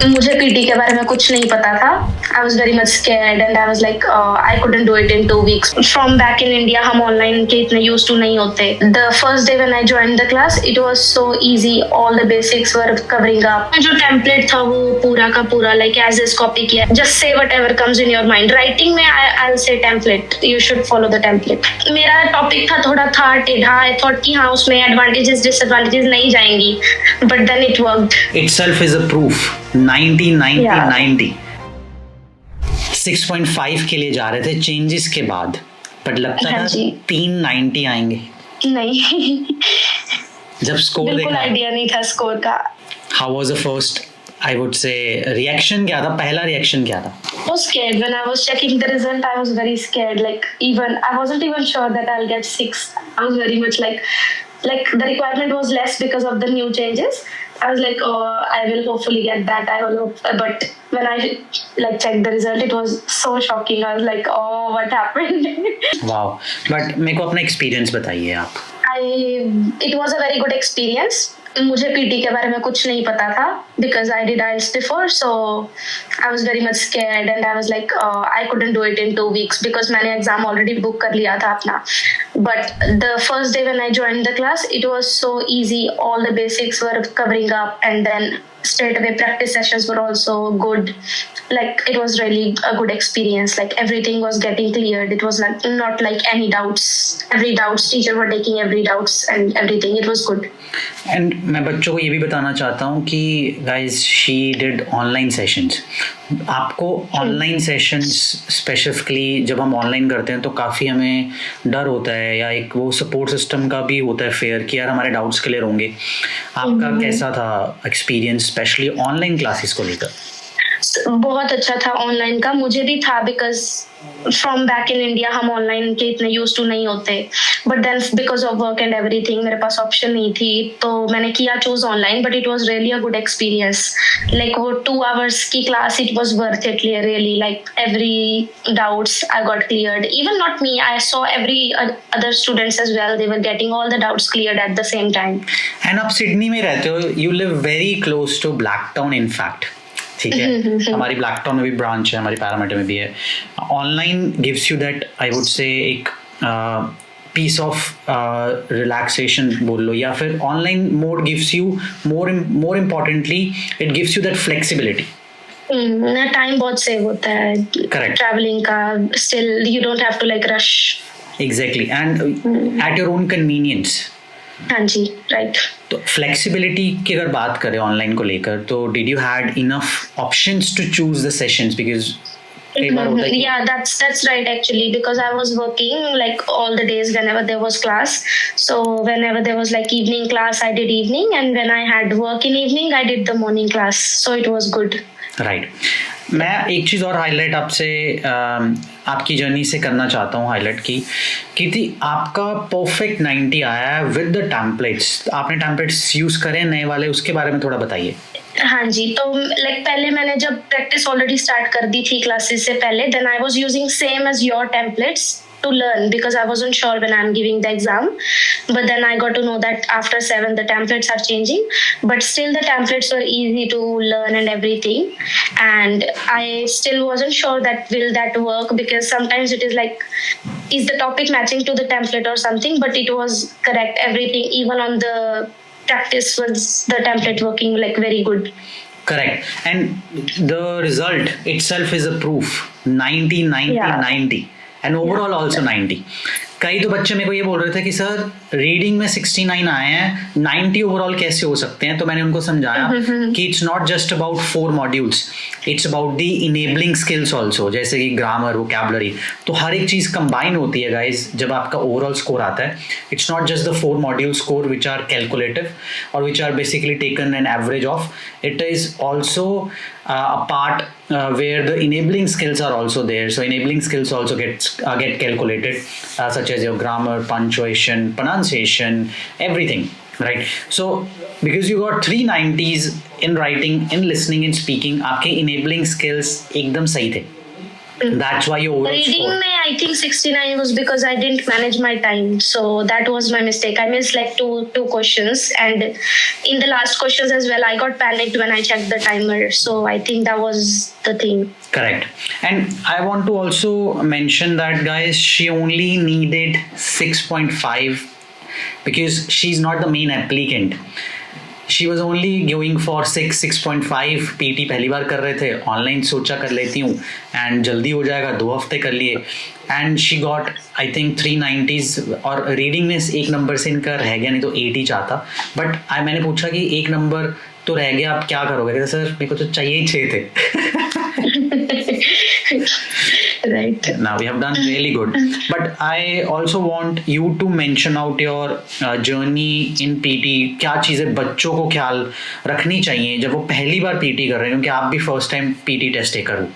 मुझे पीटी के बारे में कुछ नहीं पता था. I was very much scared and I was like I couldn't do it in 2 weeks. From back in India हम online के इतने used to नहीं होते. The first day when I joined the class, it was so easy. All the basics were covering up. जो template था वो पूरा का पूरा like as is copy किया. Just say whatever comes in your mind. Writing में I'll say template. You should follow the template. मेरा topic था थोड़ा था टेढ़ा. I thought कि हाँ उसमें advantages disadvantages नहीं जाएंगी. But then it worked. Itself is a proof. 90 6.5 के लिए जा रहे थे चेंजेस के बाद, बट लगता था 390 आएंगे. नहीं, जब स्कोर बिल्कुल आइडिया नहीं था स्कोर का. How was the first, I would say, reaction क्या था? पहला रिएक्शन क्या था? I was scared when I was checking the result. I was very scared. Like even I wasn't even sure that I'll get 6. I was very much like the requirement was less because of the new changes. I was like, oh, I will hopefully get that. I will hope. But when I like checked the result, it was so shocking. I was like, oh, what happened? Wow. But मेरे को अपना experience बताइए आप. It was a very good experience. मुझे PT के बारे में कुछ नहीं पता था because I did IELTS before, so I was very much scared and I was like I couldn't do it in 2 weeks because मैंने exam already book कर लिया था अपना. But the first day when I joined the class, it was so easy. All the basics were covering up and then straight away practice sessions were also good. Like it was really a good experience. Like everything was getting cleared. It was not like any doubts. Every doubts teacher were taking every doubts and everything. It was good. And मैं बच्चों को ये भी बताना चाहता हूँ कि guys she did online sessions. आपको ऑनलाइन सेशंस स्पेसिफिकली जब हम ऑनलाइन करते हैं तो काफ़ी हमें डर होता है या एक वो सपोर्ट सिस्टम का भी होता है फेयर कि यार हमारे डाउट्स क्लियर होंगे. आपका कैसा था एक्सपीरियंस स्पेशली ऑनलाइन क्लासेस को लेकर? बहुत अच्छा था ऑनलाइन का. मुझे भी था because from back in India हम ऑनलाइन के इतने यूज टू नहीं होते. But then because of work and everything मेरे पास ऑप्शन नहीं थी तो मैंने किया choose online. But it was really a good experience. Like वो 2 hours की class, it was worth it really. Like every doubts I got cleared. Even not me, I saw every other students as well. They were getting all the doubts cleared at the same time. And आप Sydney में रहते हो, you live very close to Blacktown in fact. ठीक है, हमारी black town में भी branch है, हमारी पैरामीटर में भी है. Online gives you that I would say एक पीस ऑफ रिलैक्सेशन बोल लो, या फिर online mode gives you more importantly it gives you that flexibility. Time बहुत सेव होता है. करेक्ट. ट्रैवलिंग का still you don't have to like rush. Exactly, and at your own convenience. हाँ जी, राइट. तो फ्लेक्सिबिलिटी की अगर बात करें ऑनलाइन को लेकर, तो did you had enough options to choose the sessions? Because yeah, that's right actually, because I was working like all the days whenever there was class. So whenever there was like evening class, I did evening, and when I had work in evening, I did the morning class. So it was good. Right. मैं एक चीज़ और highlight आपसे आपकी journey से करना चाहता हूँ highlight की. कीर्ति, आपका परफेक्ट 90 आया है विद द टेम्पलेट्स. आपने टेम्पलेट्स यूज़ करें नए वाले, उसके बारे में थोड़ा बताइए. हाँ जी, तो लाइक पहले मैंने जब प्रैक्टिस ऑलरेडी स्टार्ट कर दी थी क्लासेस से पहले, then I was using same as your templates to learn because I wasn't sure when I'm giving the exam. But then I got to know that after 7 the templates are changing, but still the templates were easy to learn and everything. And I still wasn't sure that will that work, because sometimes it is like, is the topic matching to the template or something? But it was correct, everything, even on the practice was the template working like very good. Correct. And the result itself is a proof. 90 and overall also 90. कई तो बच्चे मेरे को ये बोल रहे थे कि सर रीडिंग में 69 आए हैं, 90 ओवरऑल कैसे हो सकते हैं? तो मैंने उनको समझाया कि it's not just about 4 modules, it's about the enabling skills also, जैसे कि ग्रामर, वोकैबुलरी. तो हर एक चीज़ कंबाइन होती है गाइज जब आपका ओवरऑल स्कोर आता है. It's not just the 4 module score which are calculative और which are basically taken an average of. It is also a part where the enabling skills are also there. So enabling skills also get calculated, such as your grammar, punctuation, pronunciation, everything, right? So because you got 390s in writing, in listening, in speaking, आपके enabling skills एकदम सही थे. That's why you overall Reading scored. में I think 69 was because I didn't manage my time, so that was my mistake. I missed like two questions, and in the last questions as well, I got panicked when I checked the timer. So I think that was the thing. Correct. And I want to also mention that, guys, she only needed 6.5 because she's not the main applicant. She was only going for 6.5. PT पहली बार कर रहे थे, online सोचा कर लेती हूँ and जल्दी हो जाएगा, 2 हफ्ते कर लिए and she got I think 390s. और रीडिंग में एक नंबर से इनका रह गया, नहीं तो 80 चाहता. बट मैंने पूछा कि एक नंबर तो रह गया, आप क्या करोगे? कहते सर मेरे को तो चाहिए ही 6 थे. Right. Now we have done really good, but I also want you to mention out your journey in PT. क्या चीजें बच्चों को ख्याल रखनी चाहिए जब वो पहली बार PT कर रहे हैं, क्योंकि आप भी first time PT test taker हो.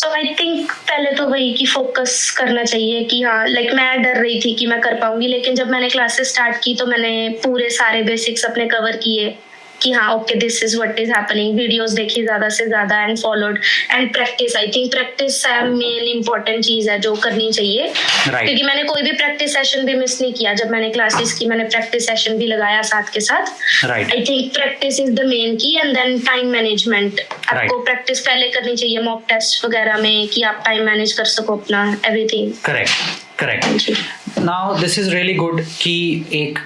So I think पहले तो वही कि फोकस करना चाहिए कि हाँ, लाइक मैं डर रही थी कि मैं कर पाऊंगी, लेकिन जब मैंने क्लासेस स्टार्ट की तो मैंने पूरे सारे बेसिक्स अपने कवर किए कि हाँ okay this is what is happening. Videos देखी ज्यादा से ज्यादा and followed and practice. I think practice main important चीज है जो करनी चाहिए. क्योंकि मैंने कोई भी प्रैक्टिस सेशन भी मिस नहीं किया. जब मैंने क्लासेस की मैंने प्रैक्टिस सेशन भी लगाया साथ के साथ. I think practice is the main की एंड देन टाइम मैनेजमेंट. आपको प्रैक्टिस पहले करनी चाहिए मॉक टेस्ट वगैरह में कि आप टाइम मैनेज कर सको अपना everything. Correct. Now this is really good कि एक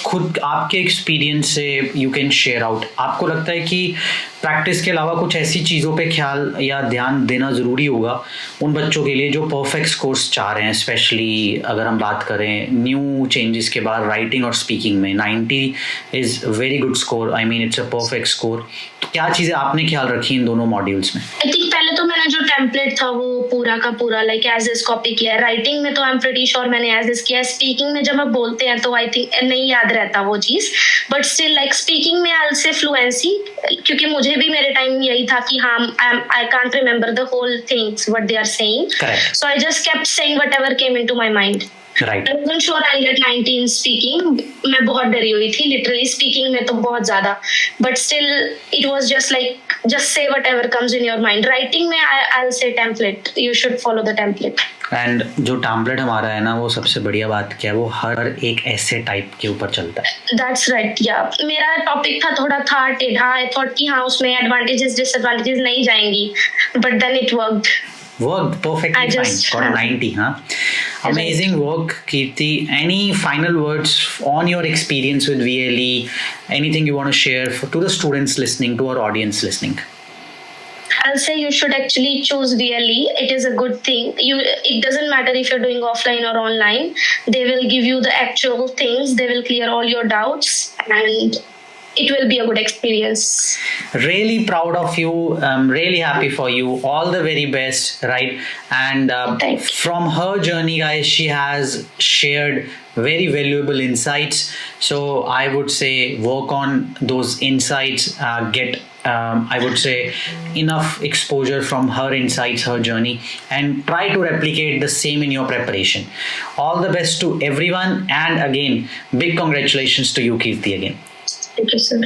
खुद आपके एक्सपीरियंस से यू कैन शेयर आउट. आपको लगता है कि प्रैक्टिस के अलावा कुछ ऐसी चीज़ों पे ख्याल या ध्यान देना ज़रूरी होगा उन बच्चों के लिए जो परफेक्ट स्कोर्स चाह रहे हैं, स्पेशली अगर हम बात करें न्यू चेंजेस के बाद राइटिंग और स्पीकिंग में 90 is very good score. I mean it's a perfect score. तो क्या चीज़ें आपने ख्याल रखी इन दोनों मॉड्यूल्स में? आई थिंक पहले तो मैंने जो टेम्पलेट था वो पूरा का पूरा लाइक एज इज कॉपी किया है. राइटिंग में तो आई एम प्रीटी श्योर मैंने एज इज किया है. स्पीकिंग में जब आप बोलते हैं तो आई थिंक नहीं याद रहता वो चीज, बट स्टिल लाइक स्पीकिंग में आई विल से फ्लुएंसी, क्योंकि मुझे भी मेरे टाइम यही था कि हाँ I can't remember the whole things what they are saying, so I just kept saying whatever came into my mind. Right. I wasn't sure I'll get 90 in speaking. मैं बहुत डरी हुई थी लिटरली. स्पीकिंग में तो बहुत ज्यादा, but still it was just like just say whatever comes in your mind. Writing में I will say template, you should follow the template. And जो टेम्पलेट हमारा है ना, वो सबसे बढ़िया बात क्या है, वो हर एक ऐसे टाइप के ऊपर चलता है. That's right. या मेरा टॉपिक था थोड़ा था टेढ़ा. आई थॉट कि हाँ उसमें एडवांटेजेस डिसएडवांटेजेस नहीं जाएंगी, but then it worked. Worked perfectly fine. Got 90, huh? Amazing work, Kirti. Any final words on your experience with VLE? Anything you want to share to the students listening, to our audience listening? I'll say you should actually choose VLE. It is a good thing. It doesn't matter if you're doing offline or online. They will give you the actual things. They will clear all your doubts, and it will be a good experience. Really proud of you. I'm really happy for you. All the very best, right? And from her journey, guys, she has shared very valuable insights. So I would say work on those insights. Get I would say enough exposure from her insights, her journey, and try to replicate the same in your preparation. All the best to everyone, and again, big congratulations to you, Kirti, again. Thank you, sir.